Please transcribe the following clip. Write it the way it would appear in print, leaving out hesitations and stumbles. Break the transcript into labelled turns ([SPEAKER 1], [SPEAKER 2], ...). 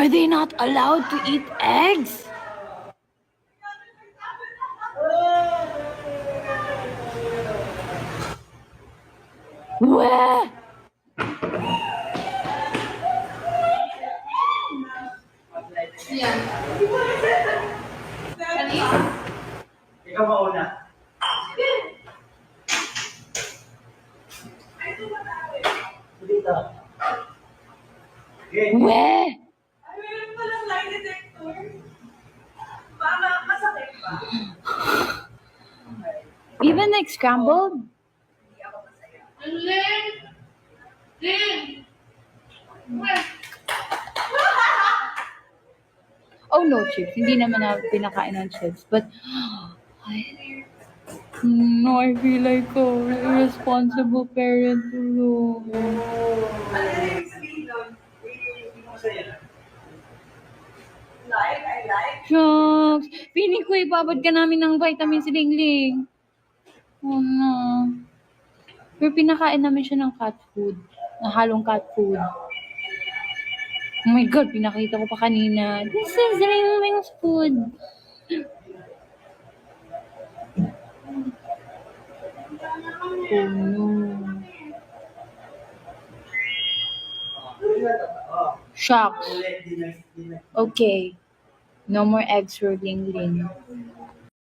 [SPEAKER 1] Are they not allowed to eat eggs? Weh!
[SPEAKER 2] Yan. Kanina?
[SPEAKER 3] Ikaw mauna. Dito. Okay.
[SPEAKER 1] Weh!
[SPEAKER 2] Ay, meron palang lie detector. Baka masakit pa.
[SPEAKER 1] Even like scrambled?
[SPEAKER 2] Hindi ako masaya. Lin! Lin!
[SPEAKER 1] Oh no, chips. Hindi naman na pinakain ng chips. But, no, I feel like a irresponsible parent. No.
[SPEAKER 2] Ano yung ibig sabihin nun?
[SPEAKER 3] Hindi mo masaya.
[SPEAKER 2] Like? I like?
[SPEAKER 1] Shucks. Piling ko ibabad ka namin ng vitamin si Lingling. Oh no. Pero pinakain namin siya ng cat food. Ng halong cat food. Oh my God, pinakita ko pa kanina. This is Lingling's food. Oh no.
[SPEAKER 3] Oh.
[SPEAKER 1] Shucks.
[SPEAKER 3] Ulit, di na.
[SPEAKER 1] Okay. No more eggs for Lingling.